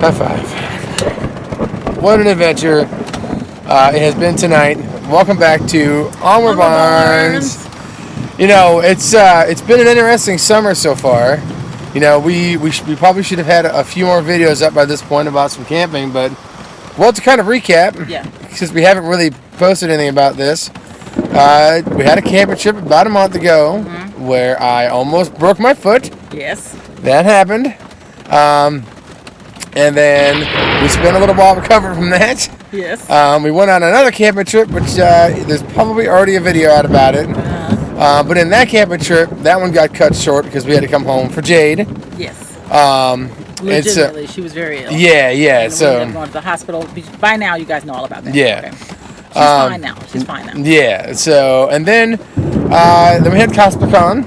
High five. What an adventure it has been tonight. Welcome back to Onward Barnes. You know, it's been an interesting summer so far. You know, we probably should have had a few more videos up by this point about some camping, but well, to kind of recap, because we haven't really posted anything about this, we had a camping trip about a month ago where I almost broke my foot. Yes. That happened. And then we spent a little while recovering from that. Yes. We went on another camping trip, which there's probably already a video out about it. But in that camping trip, that one got cut short because we had to come home for Jade. Yes. Legitimately, she was very ill. Yeah. And so we ended up going to the hospital. By now, you guys know all about that. Yeah. Okay. She's fine now. Yeah. So and then we had CosplaCon.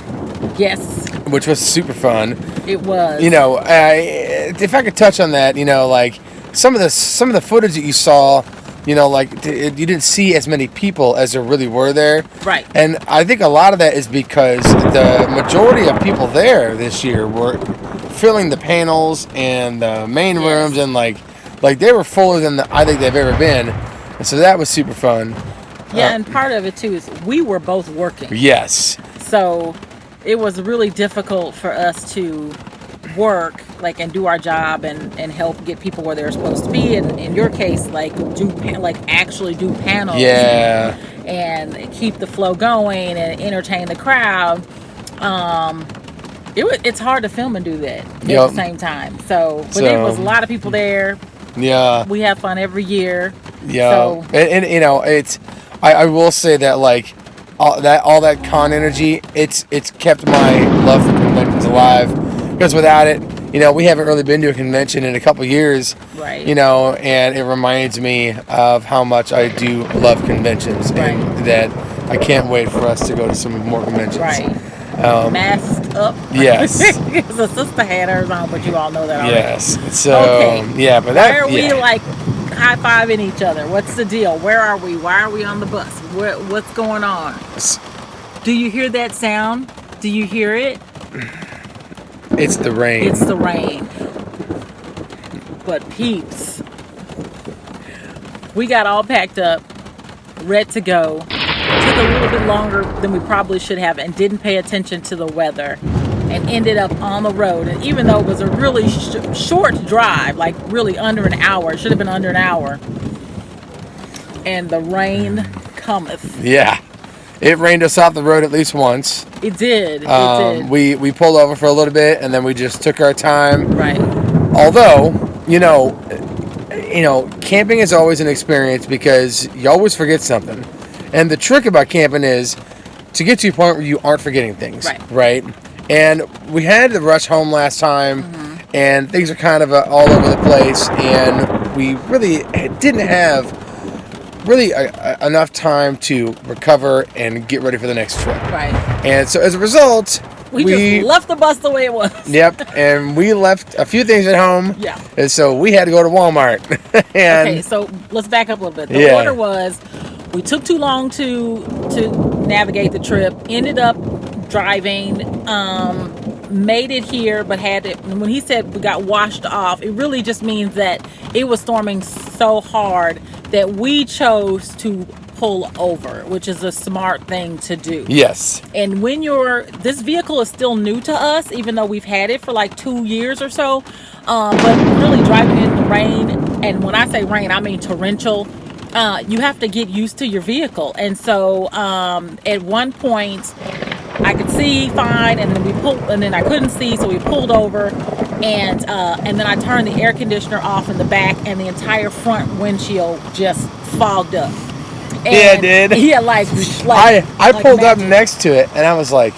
Yes. Which was super fun. It was. You know, if I could touch on that, you know, like some of the footage that you saw, you know, like you didn't see as many people as there really were there. Right. And I think a lot of that is because the majority of people there this year were filling the panels and the main rooms, and like they were fuller than I think they've ever been. And so that was super fun. Yeah, and part of it too is we were both working. Yes. So it was really difficult for us to work and do our job and help get people where they're supposed to be, and in your case actually do panels and keep the flow going and entertain the crowd. It's hard to film and do that at the same time, so there was a lot of people there. We have fun every year. And you know, I will say that all that con energy, it's kept my love for conventions alive, because without it, you know, we haven't really been to a convention in a couple years, right? You know, and it reminds me of how much I do love conventions, and that I can't wait for us to go to some more conventions. Right. Masked up. Yes. Because the sister had hers on, but you all know that already. Yes. So but why are we high-fiving each other? What's the deal? Where are we? Why are we on the bus? What's going on? Do you hear that sound? Do you hear it? It's the rain. It's the rain. But peeps, we got all packed up, ready to go. Took a little bit longer than we probably should have, and didn't pay attention to the weather, and ended up on the road. And even though it was a really short drive, really under an hour, it should have been under an hour, and the rain cometh. Yeah. It rained us off the road at least once. It did. We pulled over for a little bit, and then we just took our time. Right. Although, you know, camping is always an experience because you always forget something. And the trick about camping is to get to a point where you aren't forgetting things. Right? And we had to rush home last time, and things are kind of all over the place, and we really didn't have enough time to recover and get ready for the next trip. Right. And so as a result, we just left the bus the way it was. Yep. And we left a few things at home. Yeah. And so we had to go to Walmart. Okay, so let's back up a little bit. The order was, we took too long to navigate the trip, ended up driving, made it here, but when he said we got washed off, it really just means that it was storming so hard that we chose to pull over, which is a smart thing to do. Yes. And when this vehicle is still new to us, even though we've had it for 2 years or so, but really driving in the rain, and when I say rain, I mean torrential, you have to get used to your vehicle. And so at one point I could see fine, and then I couldn't see, so we pulled over, and then I turned the air conditioner off in the back, and the entire front windshield just fogged up. And, yeah, it did. Yeah, I pulled up next to it, and I was like,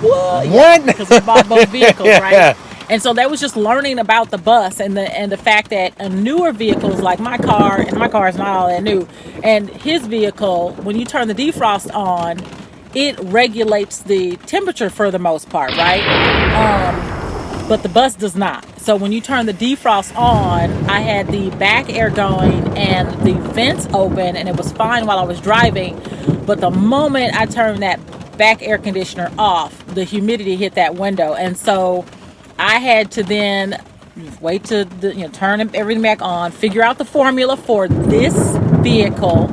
what? Because we bought both vehicles, right? And so that was just learning about the bus, and the fact that a newer vehicles like my car, and my car is not all that new, and his vehicle, when you turn the defrost on, it regulates the temperature for the most part, right? But the bus does not. So when you turn the defrost on, I had the back air going and the vents open, and it was fine while I was driving. But the moment I turned that back air conditioner off, the humidity hit that window. And so I had to then wait to turn everything back on, figure out the formula for this vehicle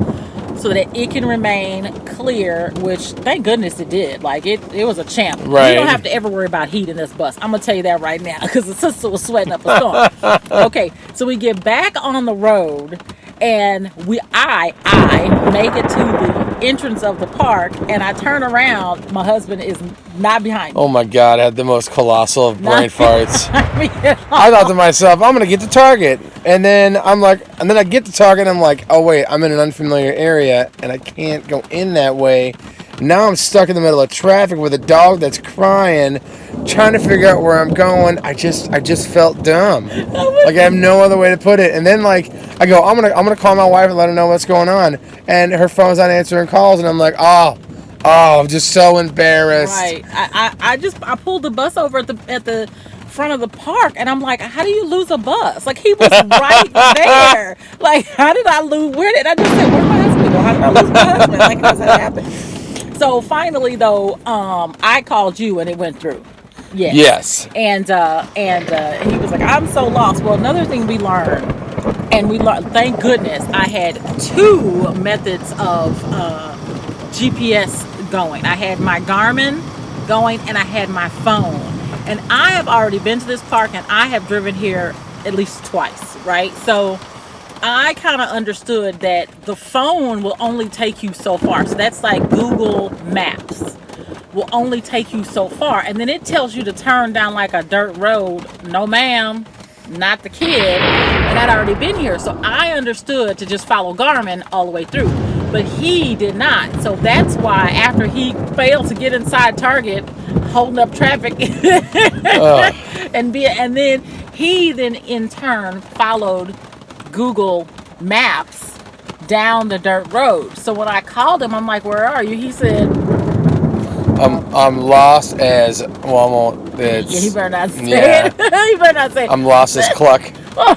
so that it can remain clear, which thank goodness it did. Like it was a champ. Right. You don't have to ever worry about heat in this bus. I'm gonna tell you that right now because the sister was sweating up a storm. Okay, so we get back on the road and I make it to the entrance of the park, and I turn around. My husband is not behind me. Oh my God! I had the most colossal of brain farts. I thought to myself, I'm gonna get to Target, and then I get to Target, and I'm like, oh wait, I'm in an unfamiliar area, and I can't go in that way. Now I'm stuck in the middle of traffic with a dog that's crying, trying to figure out where I'm going. I just felt dumb. Like I have no other way to put it. And then I go, I'm gonna call my wife and let her know what's going on. And her phone's not answering calls, and I'm like, oh, I'm just so embarrassed. Right. I pulled the bus over at the front of the park, and I'm like, how do you lose a bus? Like he was right there. Like how did I lose? Where did I just say? Where'd my husband go? How did I lose my husband? Like how does that happen? So finally, though, I called you and it went through. Yes. And he was like, I'm so lost. Well, another thing we learned, thank goodness, I had two methods of GPS going. I had my Garmin going and I had my phone. And I have already been to this park and I have driven here at least twice, right? So I kind of understood that the phone will only take you so far. So that's like Google Maps will only take you so far. And then it tells you to turn down like a dirt road. No, ma'am, not the kid. And I'd already been here. So I understood to just follow Garmin all the way through. But he did not. So that's why after he failed to get inside Target, holding up traffic, and then he then in turn followed Google Maps down the dirt road. So when I called him, I'm like, where are you? He said, I'm lost as well. Yeah, he better not say it. He better not say it. I'm lost as Cluck. So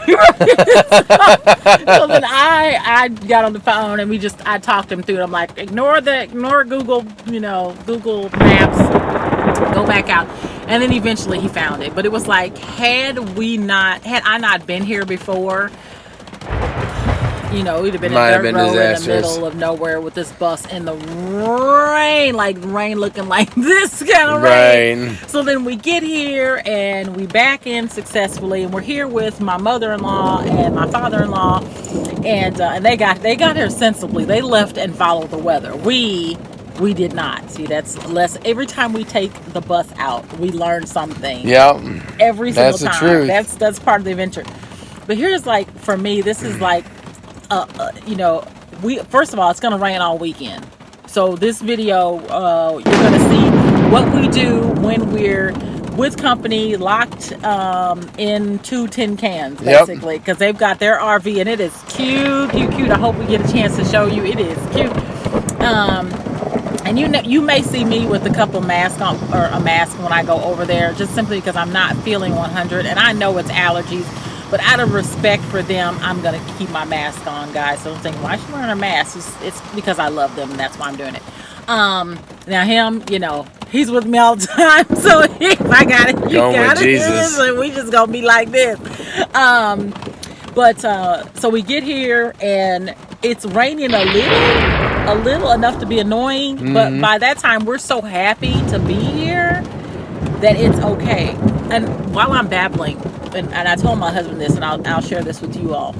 then I got on the phone and I talked him through it. I'm like, ignore Google, Google Maps, go back out. And then eventually he found it. But it was like, had I not been here before, we'd have been a dirt road in the middle of nowhere with this bus in the rain looking like this kind of rain. So then we get here and we back in successfully, and we're here with my mother-in-law and my father-in-law, and they got here sensibly. They left and followed the weather. We did not. See, that's less. Every time we take the bus out, we learn something. Yep. Every single time. That's the truth. That's part of the adventure. But here's for me, this is first of all, it's going to rain all weekend. So this video, you're going to see what we do when we're with company, locked in 2 tin cans, basically, because they've got their RV and it is cute. I hope we get a chance to show you. It is cute. And you may see me with a couple masks on, or a mask when I go over there, just simply because I'm not feeling 100, and I know it's allergies. But out of respect for them, I'm going to keep my mask on, guys. So I'm thinking, why is she wearing a mask? It's because I love them, and that's why I'm doing it. Now him, he's with me all the time. So if I got it, you got it. Jesus. And we just going to be like this. So we get here, and it's raining a little enough to be annoying. Mm-hmm. But by that time, we're so happy to be here that it's okay. And while I'm babbling, and I told my husband this, and I'll share this with you all.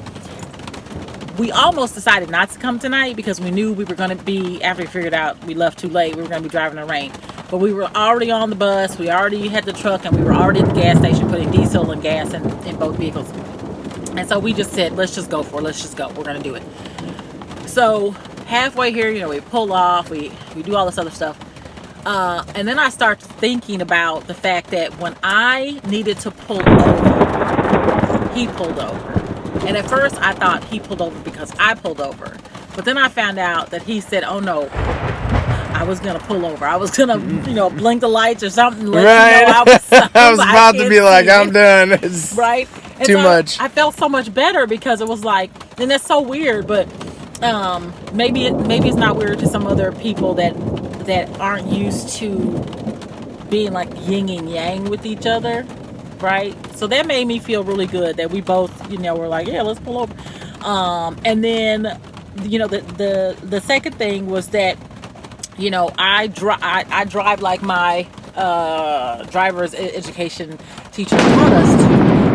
We almost decided not to come tonight because we knew we were going to be, after we figured out we left too late, we were going to be driving in the rain. But we were already on the bus, we already had the truck, and we were already at the gas station putting diesel and gas in both vehicles. And so we just said, let's just go for it. Let's just go. We're going to do it. So halfway here, we pull off, we do all this other stuff. And then I start thinking about the fact that when I needed to pull over, he pulled over. And at first I thought he pulled over because I pulled over. But then I found out that he said, oh no, I was going to pull over. I was going to, blink the lights or something. Let you know I was about to be like, I'm done. It's right? And too so much. I felt so much better because it was like, and that's so weird, but maybe it's not weird to some other people that aren't used to being like yin and yang with each other. right? So that made me feel really good that we both, were like, yeah, let's pull over. And then, the second thing was that, I drive like my driver's education teacher taught us to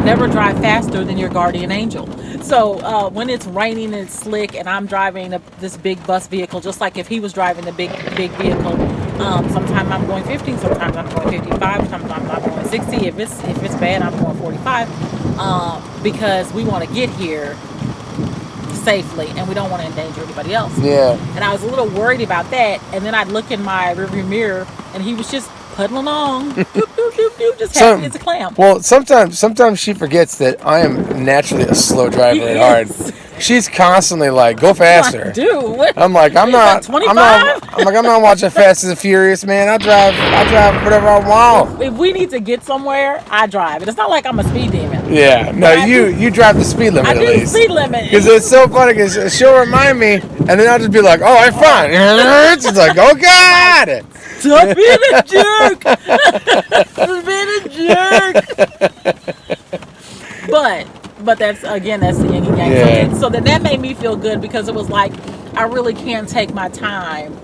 never drive faster than your guardian angel. So when it's raining and it's slick and I'm driving this big bus vehicle, just like if he was driving the big vehicle, sometimes I'm going 50, sometimes I'm going 55, sometimes I'm going 60. If it's bad, I'm going 45, because we want to get here safely and we don't want to endanger anybody else. Yeah. And I was a little worried about that, and then I'd look in my rearview mirror and he was just puddling along, doop, doop, doop, doop, just happy as a clam. Well, sometimes she forgets that I am naturally a slow driver at heart. She's constantly like, go faster. Like, dude, what? I'm like, I'm not 25? I'm not watching Fast and the Furious, man. I drive whatever I want. If we need to get somewhere, I drive. And it's not like I'm a speed demon. Yeah, no, you drive the speed limit I at do least. the speed limit. Because it's so funny, because she'll remind me, and then I'll just be like, oh, I'm fine. She's like, oh, God. Stop being a jerk. Stop being a jerk. But that's the yin and yang. Yeah. So that made me feel good, because it was like, I really can take my time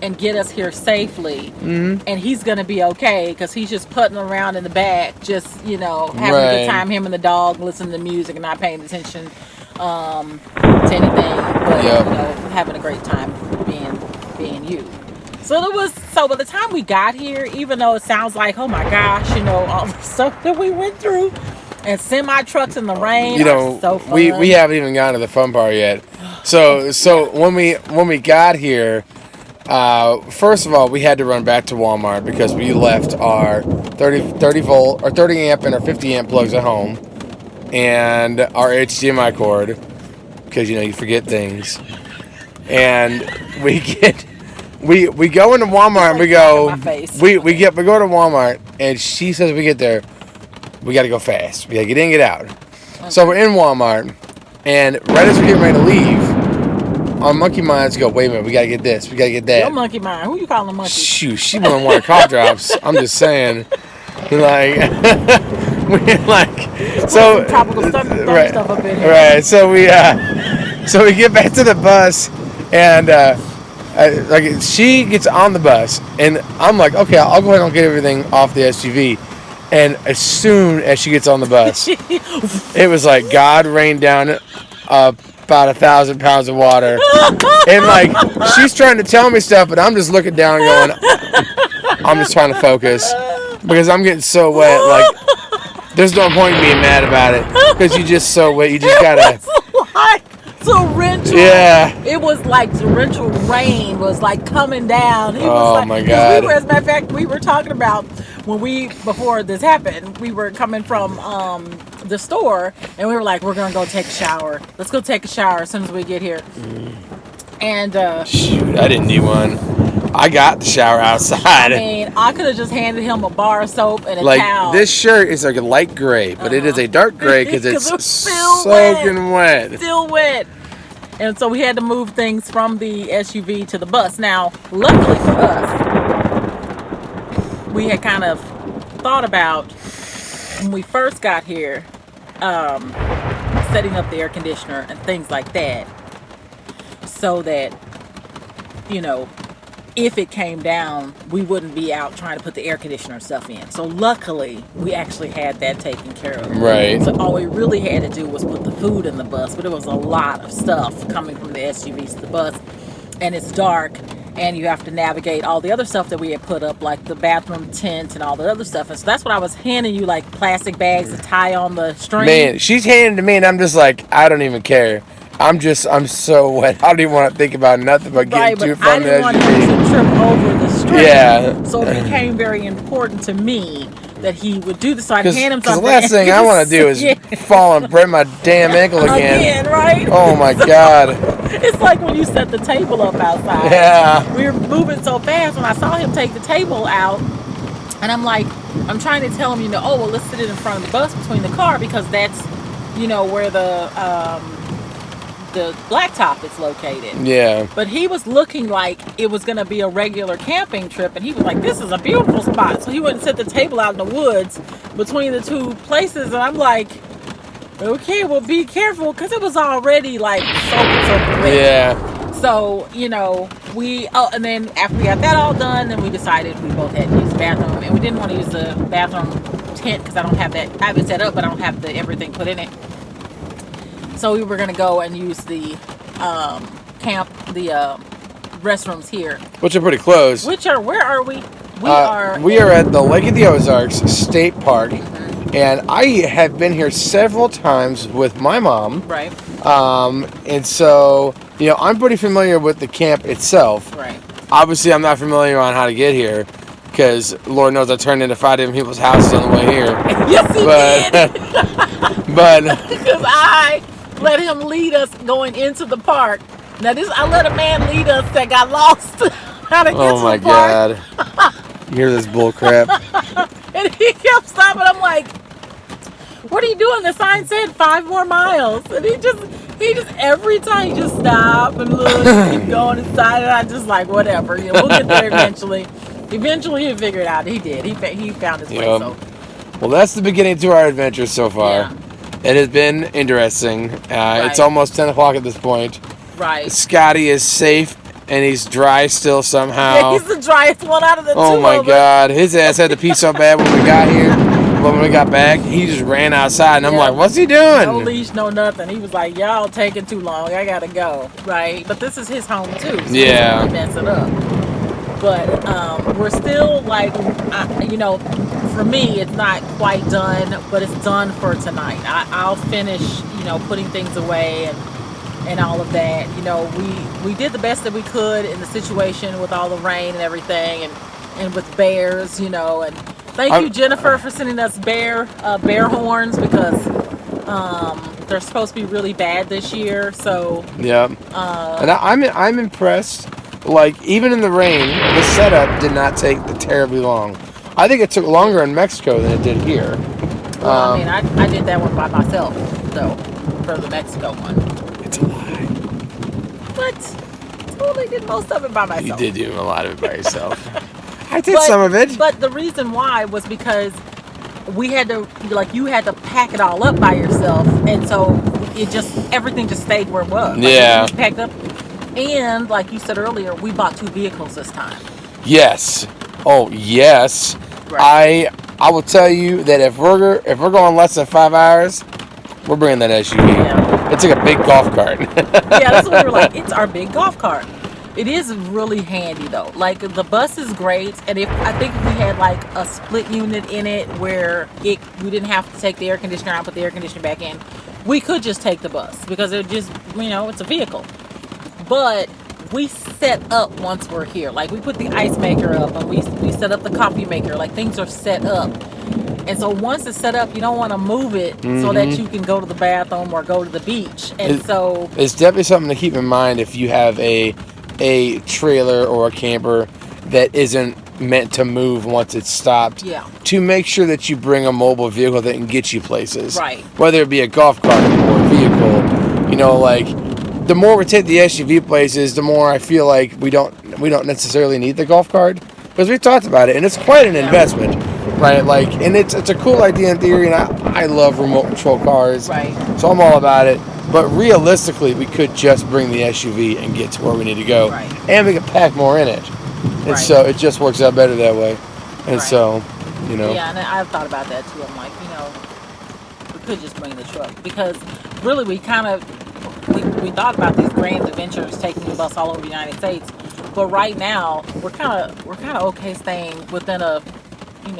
and get us here safely. Mm-hmm. And he's going to be okay, because he's just putting around in the back, just, having a good time, him and the dog, listening to music and not paying attention to anything, but, having a great time being you. So by the time we got here, even though it sounds like, oh my gosh, all the stuff that we went through, and semi trucks in the rain are so fun. we haven't even gotten to the fun part yet. So when we got here, first of all, we had to run back to Walmart because we left our 30 volt or 30 amp and our 50 amp plugs at home, and our HDMI cord, because you forget things, and we go into Walmart and we go to Walmart, and she says we get there, we got to go fast. We got to get in, get out. Okay. So we're in Walmart, and right as we're getting ready to leave, our monkey minds go, wait a minute, we got to get this, we got to get that. Your monkey mind? Who you calling a monkey? Shoot, she wouldn't want cough drops. I'm just saying. Like, we're like, so tropical stuff up in here. Right. So we get back to the bus, and like she gets on the bus, and I'm like, okay, I'll go ahead and get everything off the SUV. And as soon as she gets on the bus, it was like God rained down about 1,000 pounds of water. And like, she's trying to tell me stuff, but I'm just looking down and going, I'm just trying to focus, because I'm getting so wet. Like, there's no point in being mad about it, because you're just so wet. You just gotta. Torrential. Yeah. It was like torrential rain was like coming down. It was like, my God. As a matter of fact, we were talking about before this happened, we were coming from the store, and we were like, we're going to go take a shower. Let's go take a shower as soon as we get here. And shoot, I didn't need one. I got the shower outside. I mean, I could have just handed him a bar of soap and a towel. This shirt is like a light gray, but it is a dark gray because it's soaking wet. Still wet. And so we had to move things from the SUV to the bus. Now, luckily for us, we had kind of thought about, when we first got here, setting up the air conditioner and things like that, so that, if it came down, we wouldn't be out trying to put the air conditioner stuff in. So luckily, we actually had that taken care of. Right. So all we really had to do was put the food in the bus, but it was a lot of stuff coming from the SUVs to the bus, and it's dark, and you have to navigate all the other stuff that we had put up, like the bathroom tent and all the other stuff. And so that's what I was handing you, like plastic bags to tie on the string. Man, she's handing to me, and I'm just like, I don't even care. I'm so wet. I don't even want to think about nothing but getting to from the SUV. I didn't want to trip over the string. Yeah. So it became very important to me that he would do this. So I'd hand him something. Because the last thing I want to do is fall and break my damn ankle again. Again, right? Oh my God. It's like when you set the table up outside. Yeah. We were moving so fast when I saw him take the table out. And I'm like, I'm trying to tell him, let's sit it in front of the bus between the car, because that's, where the blacktop is located. Yeah. But he was looking like it was going to be a regular camping trip, and he was like, this is a beautiful spot. So he went and set the table out in the woods between the two places, and I'm like, okay, well, be careful, because it was already like soaking wet. Yeah. So, and then after we got that all done, then we decided we both had to use the bathroom, and we didn't want to use the bathroom tent because I don't have that. I have it set up, but I don't have everything put in it. So we were gonna go and use the restrooms here, Which are pretty close. where are we? We are at the Lake of the Ozarks State Park, and I have been here several times with my mom. Right. And so, I'm pretty familiar with the camp itself. Right. Obviously, I'm not familiar on how to get here, because Lord knows I turned into 5 different people's houses on the way here. Yes, he did. But because I let him lead us going into the park. Now I let a man lead us that got lost how to get to the park. God. You hear this bull crap? And he kept stopping. I'm like, what are you doing? The sign said 5 more miles. And he just every time he just stop and look and keep going inside. And I just like, whatever. We'll get there eventually. Eventually he'll figure it out. He did. He found his way. So. Well, that's the beginning to our adventure so far. Yeah. It has been interesting. It's almost 10 o'clock at this point. Right. Scotty is safe, and he's dry still somehow. Yeah, he's the driest one out of the two. Oh my God. His ass had to pee so bad when we got here. But when we got back, he just ran outside, and I'm like, what's he doing? No leash, no nothing. He was like, y'all taking too long. I gotta go. Right. But this is his home too. So yeah. He mess it up. But we're still like, for me, it's not quite done, but it's done for tonight. I'll finish, putting things away and all of that. We did the best that we could in the situation with all the rain and everything, and with bears, and thank you, Jennifer, for sending us bear horns, because they're supposed to be really bad this year. So yeah, and I'm impressed. Like, even in the rain, the setup did not take terribly long. I think it took longer in Mexico than it did here. Well, I did that one by myself, though, for the Mexico one. It's a lie. But I totally did most of it by myself. You did do a lot of it by yourself. I did some of it. But the reason why was because we had to, you had to pack it all up by yourself, and so everything just stayed where it was. Yeah. You packed up. And like you said earlier, we bought 2 vehicles this time. Yes. Oh, yes. Right. I will tell you that if we're going less than 5 hours, we're bringing that SUV. Yeah. It's like a big golf cart. Yeah, that's what we were like. It's our big golf cart. It is really handy though. Like, the bus is great, and I think if we had like a split unit in it where we didn't have to take the air conditioner out, put the air conditioner back in, we could just take the bus, because it just it's a vehicle. But we set up once we're here. Like, we put the ice maker up, and we set up the coffee maker. Like, things are set up. And so once it's set up, you don't want to move it so that you can go to the bathroom or go to the beach. And so it's definitely something to keep in mind if you have a trailer or a camper that isn't meant to move once it's stopped. Yeah. To make sure that you bring a mobile vehicle that can get you places. Right. Whether it be a golf cart or a vehicle, the more we take the SUV places, the more I feel like we don't necessarily need the golf cart, because we've talked about it, and it's quite an investment, right? Like, and it's a cool idea in theory, and I love remote control cars, right? So I'm all about it. But realistically, we could just bring the SUV and get to where we need to go, right? And we can pack more in it, and so it just works out better that way. And so, Yeah, and I've thought about that too. I'm like, we could just bring the truck, because really we kind of. We thought about these grand adventures, taking the bus all over the United States, but right now we're kind of okay staying within a 3,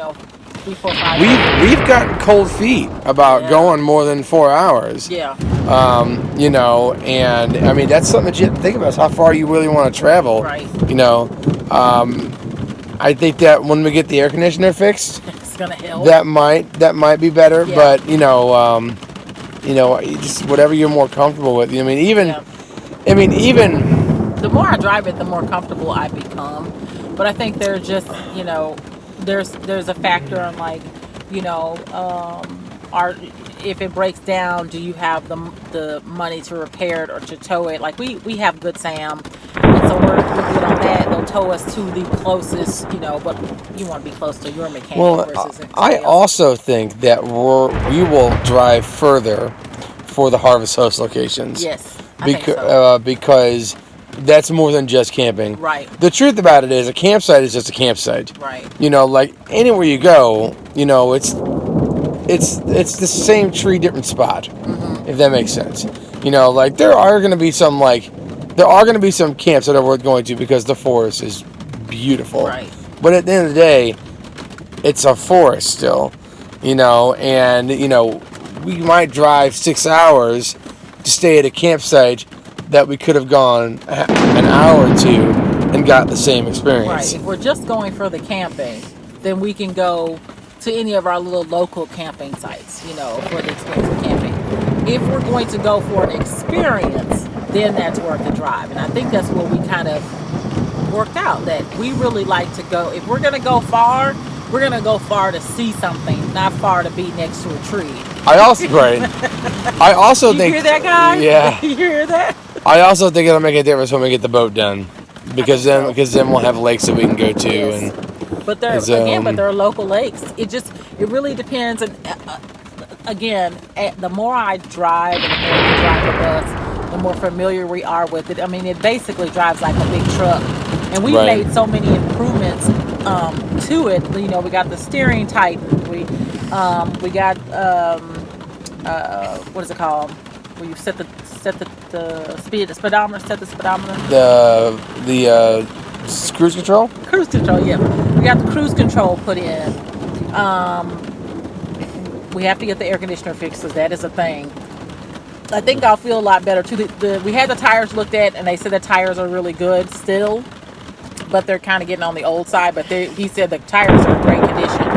4, 5 hours. We've gotten cold feet about going more than 4 hours. Yeah. And I mean, that's something that you have to think about, is how far you really want to travel. Right. I think that when we get the air conditioner fixed, it's gonna help. That might be better, but just whatever you're more comfortable with. Even the more I drive it, the more comfortable I become. But I think there's just, there's a factor on, like, if it breaks down, do you have the money to repair it or to tow it? Like, we have Good Sam, and so we're good on that, they'll tow us to the closest, but you want to be close to your mechanic Well, versus I somebody else. also think that we will drive further for the Harvest Host locations. Yes, I think so. Because that's more than just camping. Right. The truth about it is a campsite is just a campsite. Right. Like anywhere you go, it's the same tree, different spot. Mm-hmm. If that makes sense. Like there are going to be some camps that are worth going to because the forest is beautiful. Right. But at the end of the day, it's a forest still, and we might drive 6 hours to stay at a campsite that we could have gone an hour or two and got the same experience. Right. If we're just going for the camping, then we can go to any of our little local camping sites, for the experience of camping. If we're going to go for an experience, then that's worth the drive. And I think that's what we kind of worked out, that we really like to go. If we're going to go far, we're going to go far to see something, not far to be next to a tree. I also you think... You hear that, guy? Yeah. You hear that? I also think it'll make a difference when we get the boat done. Because then we'll have lakes that we can go to. Yes. But they're local lakes. It really depends. And again, the more I drive and the more we drive the bus, the more familiar we are with it. I mean, it basically drives like a big truck. And we've made so many improvements to it. We got the steering tightened. We got what is it called? Where you set the speedometer. The cruise control? Cruise control, yeah. We got the cruise control put in. We have to get the air conditioner fixed, because that is a thing. I think I'll feel a lot better too. We had the tires looked at, and they said the tires are really good still, but they're kind of getting on the old side. But he said the tires are in great condition.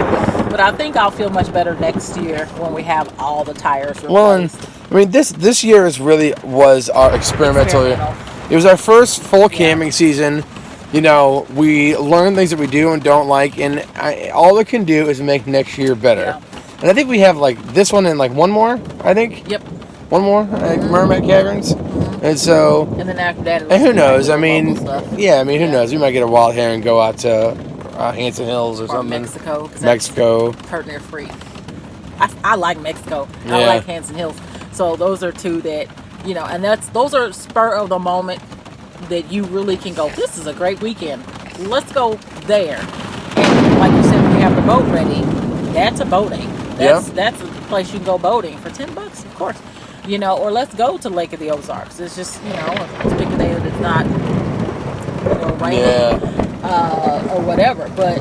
But I think I'll feel much better next year when we have all the tires replaced. Well, and, I mean, this year was our experimental. It was our first full camping season. We learn things that we do and don't like, and all it can do is make next year better. Yeah. And I think we have this one and one more. I think. Yep. One more, Mermaid Caverns. Mm-hmm. And so. And then after that, and who knows? I mean, who Yeah. knows? We might get a wild hair and go out to Hanson Hills or something. Mexico. Hurt near free. I like Mexico. Yeah. I like Hanson Hills. So those are two that, and those are spur of the moment that you really can go, this is a great weekend. Let's go there. And like you said, when you have the boat ready, that's a boating. That's a place you can go boating for $10, of course. Or let's go to Lake of the Ozarks. It's just, let's pick a day that it's not, raining or whatever. But,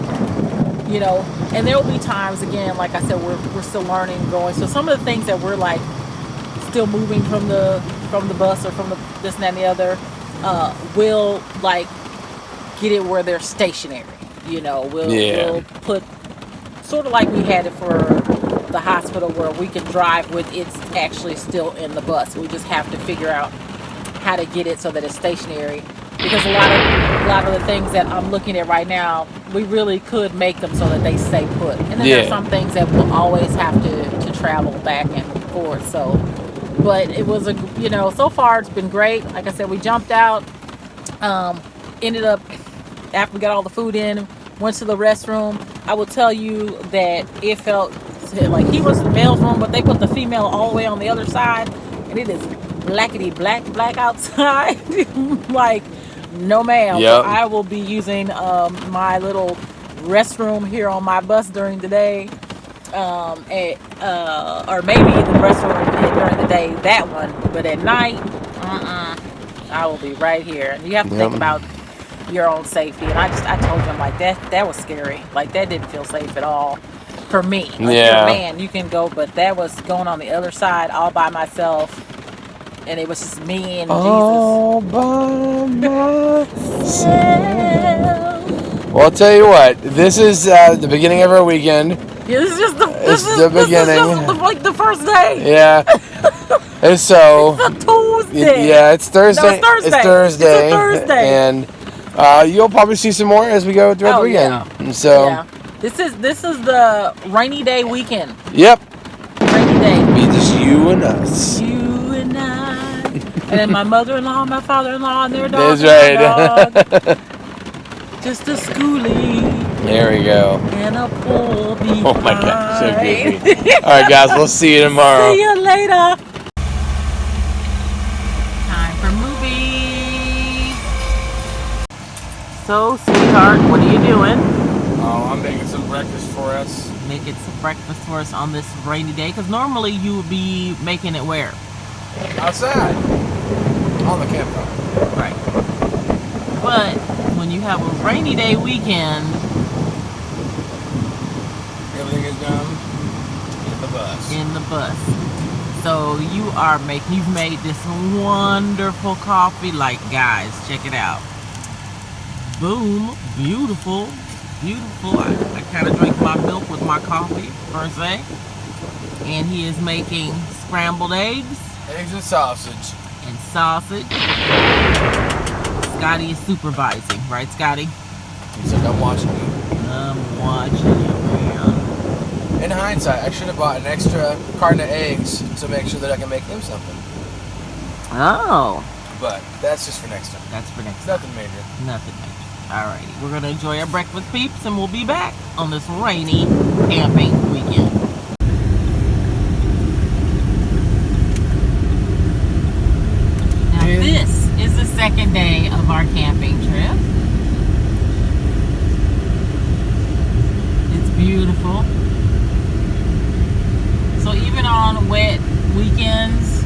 and there will be times, again, like I said, we're still learning, growing. So some of the things that we're still moving from the bus or from the this and that and the other, we'll get it where they're stationary. We'll put sort of like we had it for the hospital, where we can drive with it's actually still in the bus. We just have to figure out how to get it so that it's stationary, because a lot of the things that I'm looking at right now, we really could make them so that they stay put. And then there's some things that we'll always have to travel back and forth. So, but it was so far it's been great. Like I said, we jumped out, ended up after we got all the food in, went to the restroom. I will tell you that it felt like he was in the male's room, but they put the female all the way on the other side, and it is blackety black outside. No ma'am. Yep. So I will be using my little restroom here on my bus during the day, or maybe the restroom during the day, that one, but at night, I will be right here. And you have to think about your own safety. And I told them that was scary. That didn't feel safe at all for me. Man, you can go, but that was going on the other side all by myself, and it was just me and all Jesus. All by myself. Well, I'll tell you what. This is the beginning of our weekend. Yeah, this is just the beginning. This is the first day. Yeah. And so. It's a Tuesday. Yeah, it's Thursday. No, it's Thursday. It's Thursday. It's a Thursday. And you'll probably see some more as we go throughout the weekend. Yeah. And so. Yeah. This is the rainy day weekend. Yep. Rainy day. Be just you and us. You and I. And then my mother-in-law, my father-in-law, and their dog. That's right. Just a schoolie. There we go. And a pull behind. Oh my God, so goofy. All right, guys, we'll see you tomorrow. See you later. Time for movies. So, sweetheart, what are you doing? Oh, I'm making some breakfast for us. Making some breakfast for us on this rainy day. Because normally you would be making it where? Outside. On the campfire. Right. But when you have a rainy day weekend, everything is done in the bus. In the bus. So you've made this wonderful coffee. Like, guys, check it out. Boom. Beautiful. Beautiful. I kind of drink my milk with my coffee, per se. And he is making scrambled eggs. Eggs and sausage. And sausage. Scotty is supervising, right, Scotty? He's like, I'm watching you. I'm watching you, man. In hindsight, I should have bought an extra carton of eggs to make sure that I can make him something. Oh. But that's just for next time. That's for next time. Nothing major. Nothing major. Alrighty. We're going to enjoy our breakfast, peeps, and we'll be back on this rainy camping weekend. Now, this is the second day of our camping trip. It's beautiful. So even on wet weekends,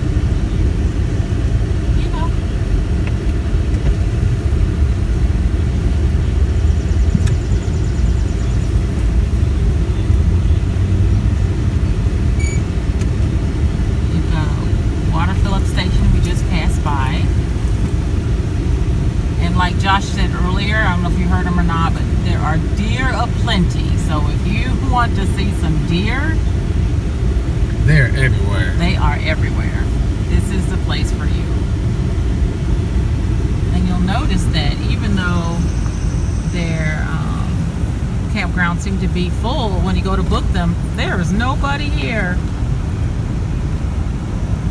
you know, you've got a water fill-up station we just passed by. And like Josh said earlier, I don't know if you heard him or not, but there are deer aplenty. So if you want to see some deer, they're everywhere. They are everywhere. This is the place for you. And you'll notice that even though their campgrounds seem to be full, when you go to book them, there is nobody here.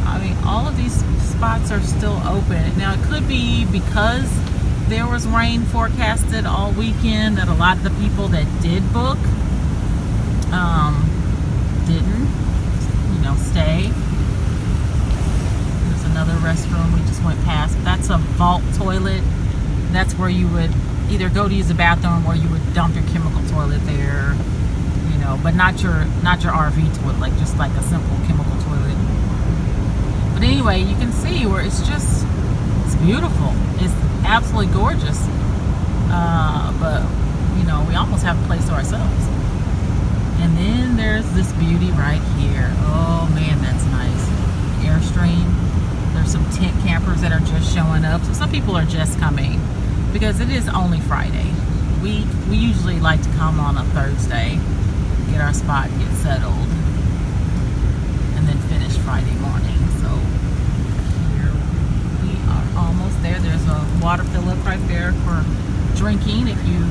I mean, all of these spots are still open. Now, it could be because there was rain forecasted all weekend that a lot of the people that did book didn't, stay. There's another restroom we just went past. That's a vault toilet. That's where you would either go to use the bathroom or you would dump your chemical toilet there, but not your RV toilet, just like a simple chemical toilet. But anyway, you can see where it's beautiful. It's absolutely gorgeous. But we almost have a place to ourselves. And then there's this beauty right here. Oh man, that's nice. Airstream. There's some tent campers that are just showing up. So some people are just coming because it is only Friday. We usually like to come on a Thursday, get our spot, get settled, and then finish Friday morning. So here we are almost there. There's a water fill-up right there for drinking if you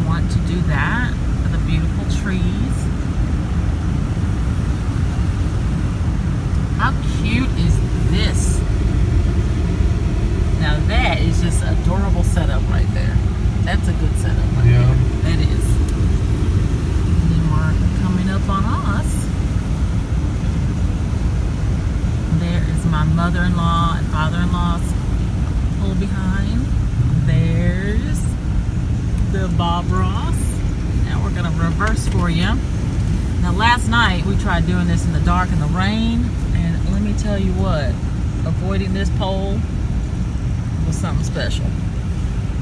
want to do that. The beautiful trees. How cute is this? Now that is just an adorable setup right there. That's a good setup right there. That is. And then we're coming up on us. There is my mother-in-law and father-in-law's pull behind. There's the Bob Ross. We're going to reverse for you. Now last night we tried doing this in the dark and the rain, and let me tell you what, avoiding this pole was something special.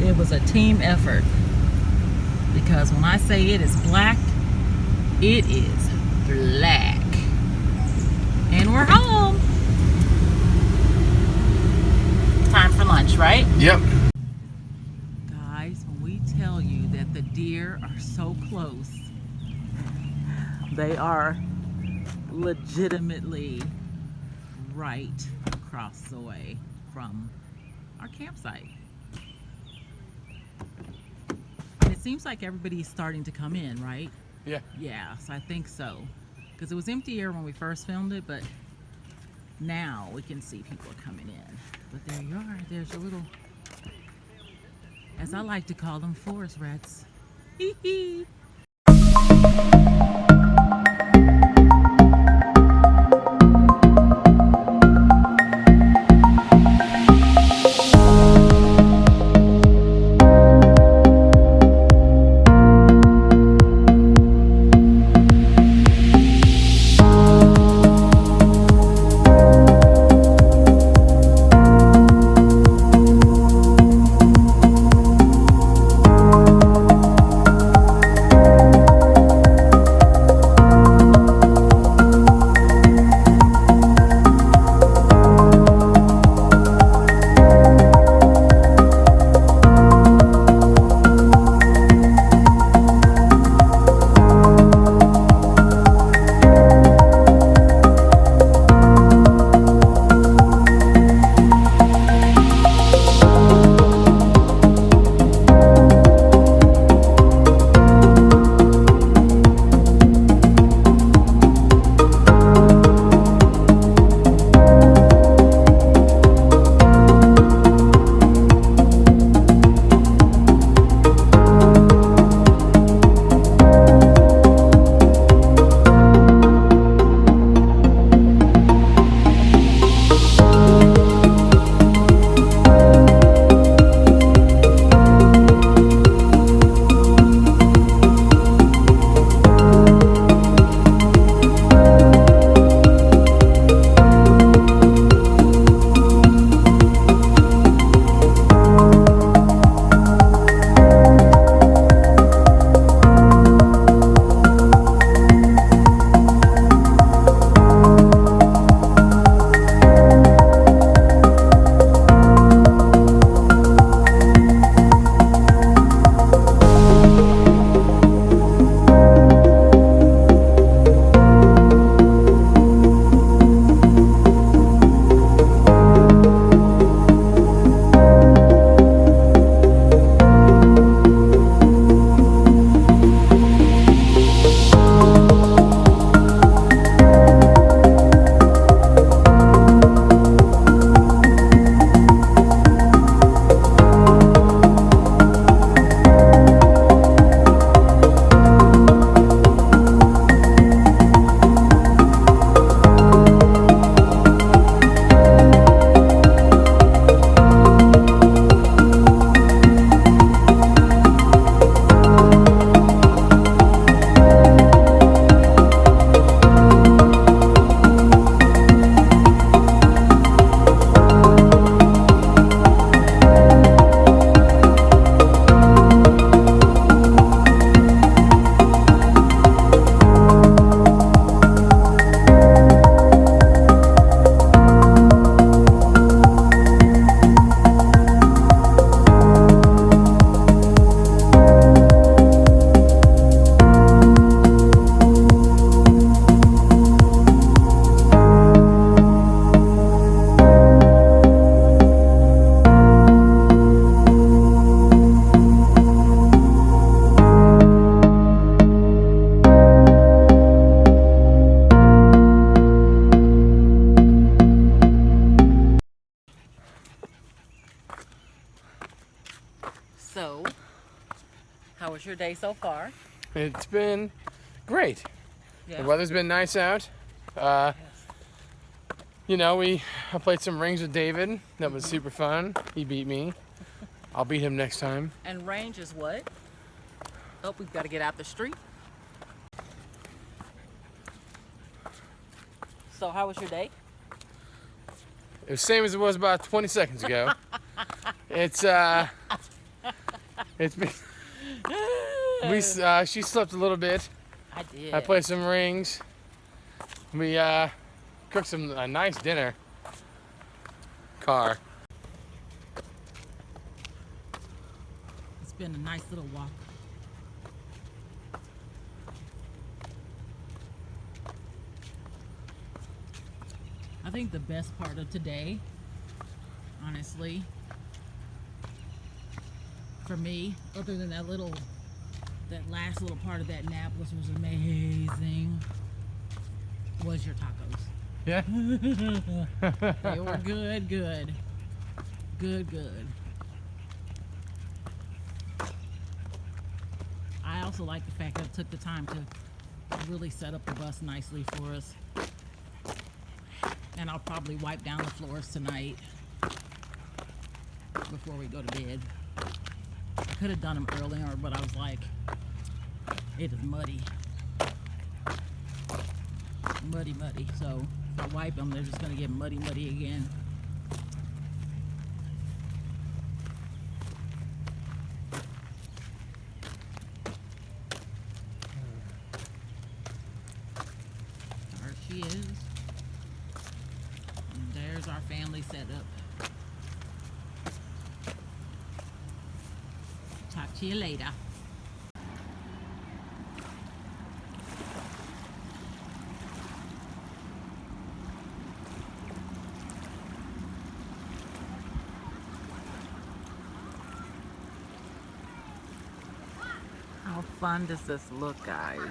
It was a team effort, because when I say it is black, it is black. And we're home. Time for lunch, right? Yep. Guys, when we tell you that the deer are so close, they are legitimately right across the way from our campsite. And it seems like everybody's starting to come in, right? Yeah. Yes, I think so. Because it was empty here when we first filmed it, but Now we can see people are coming in. But there you are. There's your little, as I like to call them, forest rats. Hee hee. So, how was your day so far? It's been great. Yeah. The weather's been nice out. Yes. You know, I played some rings with David. That was super fun. He beat me. I'll beat him next time. And range is what? Oh, we've got to get out the street. So, how was your day? It was the same as it was about 20 seconds ago. It's been she slept a little bit. I did. I played some rings. We cooked a nice dinner. Car. It's been a nice little walk. I think the best part of today, honestly, for me, other than that last little part of that nap, which was amazing, was your tacos. Yeah. They were good, good. Good, good. I also like the fact that it took the time to really set up the bus nicely for us. And I'll probably wipe down the floors tonight before we go to bed. I could have done them earlier, but I was like, it is muddy. Muddy. So if I wipe them, they're just going to get muddy again. There she is. And there's our family setup. Talk to you later. How fun does this look, guys?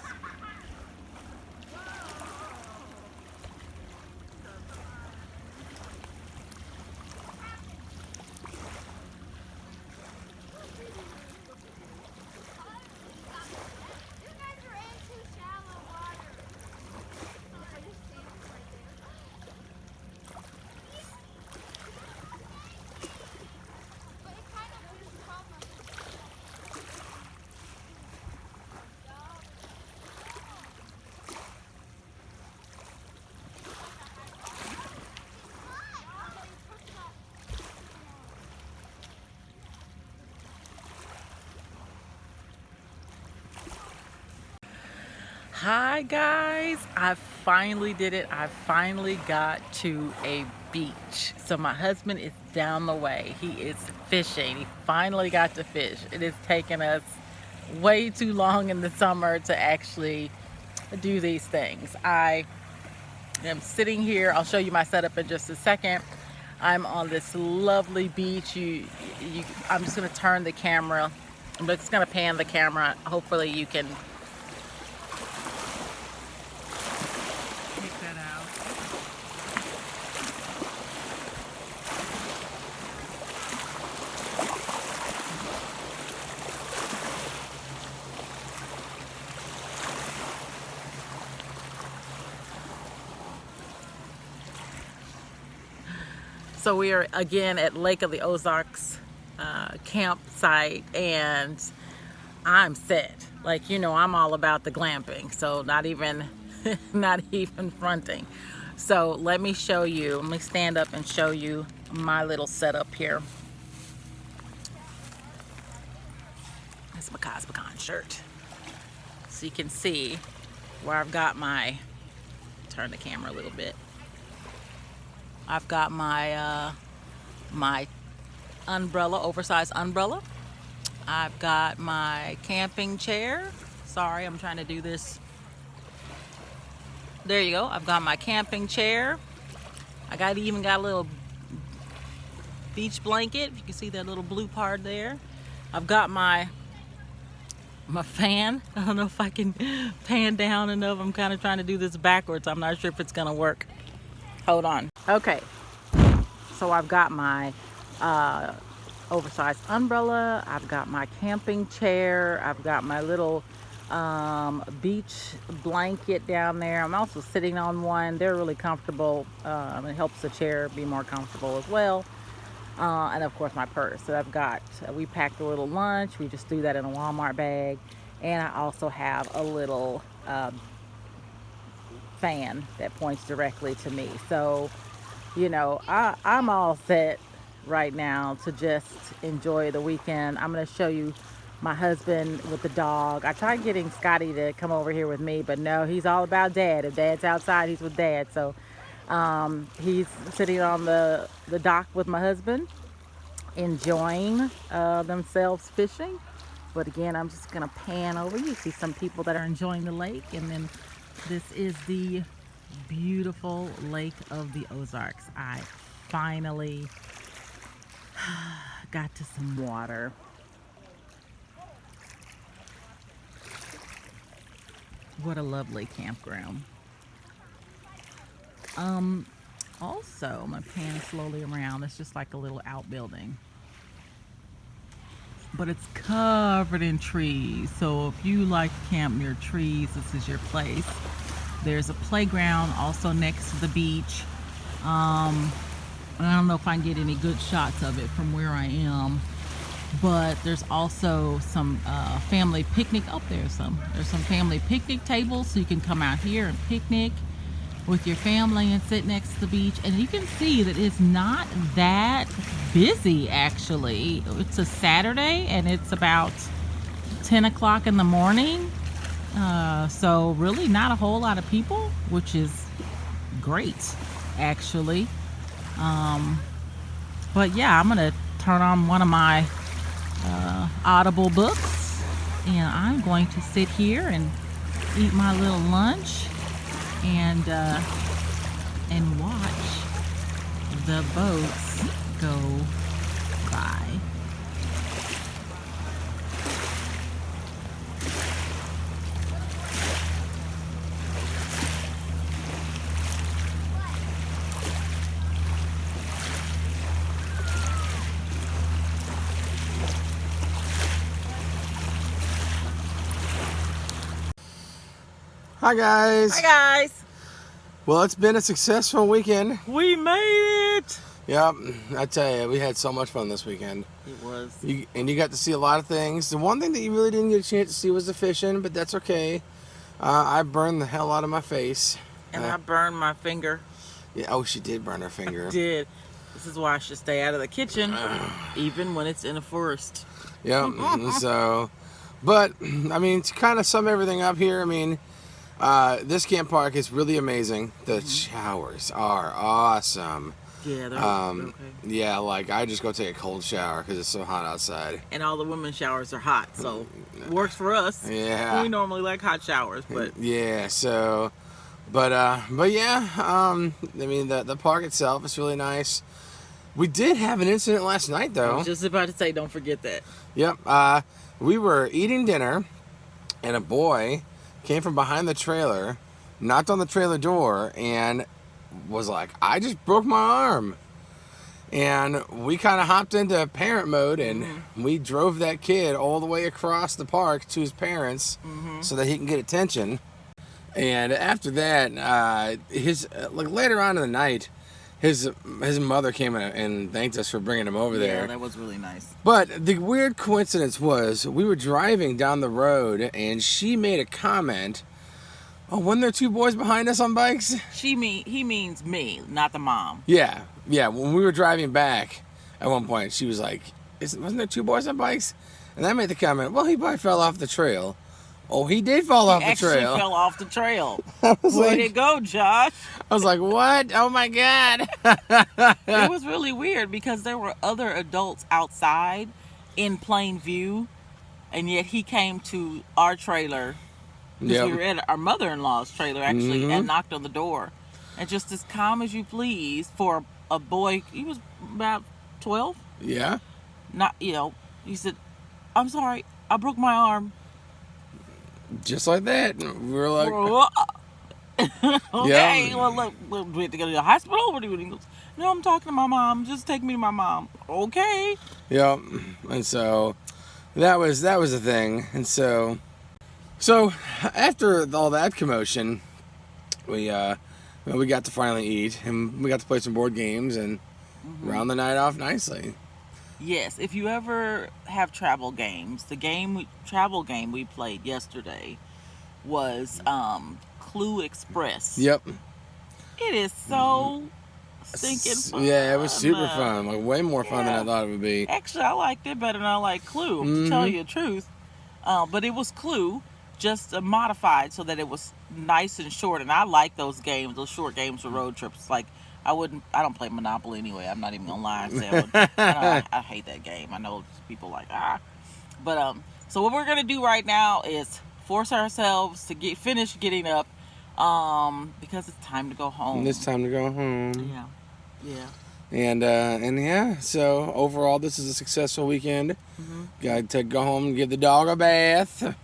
Hi guys, I finally did it. I finally got to a beach. So my husband is down the way. He is fishing. He finally got to fish. It has taken us way too long in the summer to actually do these things. I am sitting here. I'll show you my setup in just a second. I'm on this lovely beach. I'm just going to turn the camera. I'm just going to pan the camera. Hopefully you can that out. So we are again at Lake of the Ozarks campsite, and I'm set. Like, you know, I'm all about the glamping, so not even fronting. So let me show you. Let me stand up and show you my little setup here. That's my Cosmicon shirt. So you can see where I've got my, turn the camera a little bit. I've got my my umbrella, oversized umbrella. I've got my camping chair. Sorry, I'm trying to do this. There you go. I've got my camping chair. I even got a little beach blanket. If you can see that little blue part there. I've got my fan. I don't know if I can pan down enough. I'm kind of trying to do this backwards. I'm not sure if it's gonna work. Hold on. Okay. So I've got my oversized umbrella. I've got my camping chair. I've got my little beach blanket down there. I'm also sitting on one. They're really comfortable. It helps the chair be more comfortable as well. And of course my purse. So I've got, we packed a little lunch. We just threw that in a Walmart bag. And I also have a little fan that points directly to me. So, you know, I'm all set right now to just enjoy the weekend. I'm going to show you my husband with the dog. I tried getting Scotty to come over here with me, but no, he's all about dad. If dad's outside, he's with dad. So he's sitting on the dock with my husband, enjoying themselves fishing. But again, I'm just gonna pan over. You see some people that are enjoying the lake, and then this is the beautiful Lake of the Ozarks. I finally got to some water. What a lovely campground. Also, I'm gonna pan slowly around. It's just like a little outbuilding, but it's covered in trees. So if you like to camp near trees, this is your place. There's a playground also next to the beach. I don't know if I can get any good shots of it from where I am, but there's also some family picnic. Oh, there's some family picnic tables, so you can come out here and picnic with your family and sit next to the beach. And you can see that it's not that busy, actually. It's a Saturday and it's about 10 o'clock in the morning, so really not a whole lot of people, which is great, actually. But yeah, I'm gonna turn on one of my Audible books, and I'm going to sit here and eat my little lunch and watch the boats go by. Hi guys. Hi guys. Well, it's been a successful weekend. We made it. Yep, I tell you, we had so much fun this weekend. It was. You got to see a lot of things. The one thing that you really didn't get a chance to see was the fishing, but that's okay. I burned the hell out of my face. And I burned my finger. Yeah. Oh, she did burn her finger. I did. This is why I should stay out of the kitchen, even when it's in a forest. Yep. So, but I mean, to kind of sum everything up here, I mean, this camp park is really amazing. The showers are awesome. Yeah, they're okay. Yeah, like I just go take a cold shower because it's so hot outside. And all the women's showers are hot, so it works for us. Yeah. We normally like hot showers, but yeah. So, but yeah. I mean, the park itself is really nice. We did have an incident last night, though. I was just about to say, don't forget that. Yep. We were eating dinner, and a boy came from behind the trailer, knocked on the trailer door, and was like, I just broke my arm. And we kind of hopped into parent mode, and we drove that kid all the way across the park to his parents so that he can get attention. And after that, later on in the night, his mother came and thanked us for bringing him over there. Yeah, that was really nice. But the weird coincidence was we were driving down the road, and she made a comment. Oh, wasn't there two boys behind us on bikes? He means me, not the mom. Yeah. When we were driving back, at one point, she was like, wasn't there two boys on bikes? And I made the comment, well, he probably fell off the trail. Oh, he did fall off the trail. He actually fell off the trail. Way to go, Josh. I was like, what? Oh, my God. It was really weird because there were other adults outside in plain view, and yet he came to our trailer. Because we were at our mother-in-law's trailer, actually, and knocked on the door. And just as calm as you please for a boy, he was about 12. Yeah. He said, I'm sorry, I broke my arm. Just like that. We were like... Okay, yeah. Well, look, do we have to go to the hospital? What do you do? No, I'm talking to my mom. Just take me to my mom. Okay. Yep. And so that was the thing. And so after all that commotion, we got to finally eat, and we got to play some board games and round the night off nicely. Yes, if you ever have travel games, travel game we played yesterday was Clue Express. Yep. It is so stinking fun. Yeah, it was super fun. Like way more fun than I thought it would be. Actually, I liked it better than I like Clue, to tell you the truth. But it was Clue, just modified so that it was nice and short. And I like those games, those short games for road trips. Like I don't play Monopoly anyway. I'm not even gonna lie and say I hate that game. I know people like but so what we're gonna do right now is force ourselves to finish getting up, because it's time to go home. It's time to go home. Yeah. And yeah, so overall this is a successful weekend. Got to go home and give the dog a bath.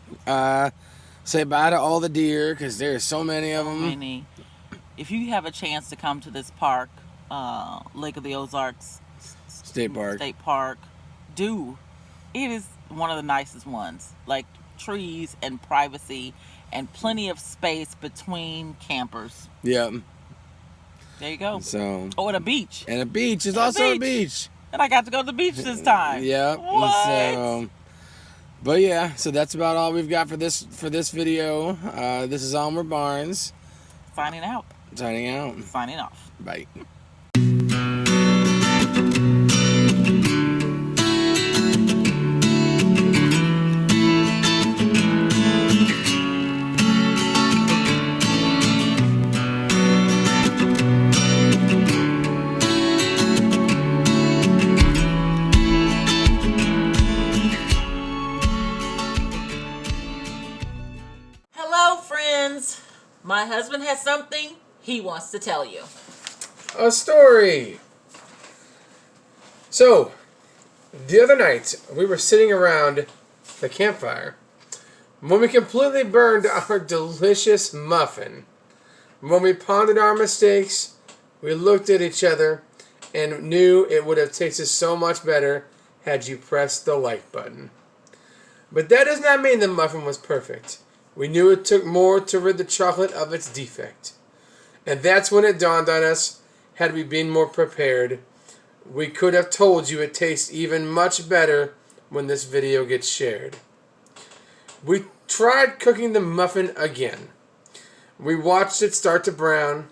Say bye to all the deer because there's so many of them. if you have a chance to come to this park, Lake of the Ozarks State Park, do. It is one of the nicest ones. Like trees and privacy and plenty of space between campers. Yeah. There you go. So. Oh, and a beach. And a beach. There's also a beach. And I got to go to the beach this time. Yeah. What? So, but yeah, so that's about all we've got for this video. This is Onward Barnes. Signing out. Signing out. Signing off. Bye. My husband has something he wants to tell you. A story. So, the other night, we were sitting around the campfire when we completely burned our delicious muffin. When we pondered our mistakes, we looked at each other and knew it would have tasted so much better had you pressed the like button. But that does not mean the muffin was perfect. We knew it took more to rid the chocolate of its defect. And that's when it dawned on us, had we been more prepared, we could have told you it tastes even much better when this video gets shared. We tried cooking the muffin again. We watched it start to brown.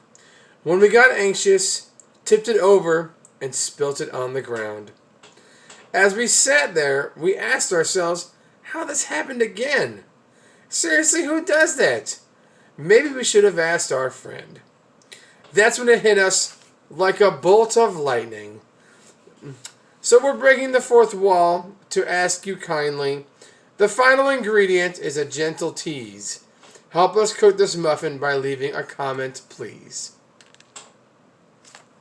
When we got anxious, tipped it over, and spilt it on the ground. As we sat there, we asked ourselves how this happened again. Seriously, who does that? Maybe we should have asked our friend. That's when it hit us like a bolt of lightning. So we're breaking the fourth wall to ask you kindly. The final ingredient is a gentle tease. Help us cook this muffin by leaving a comment, please.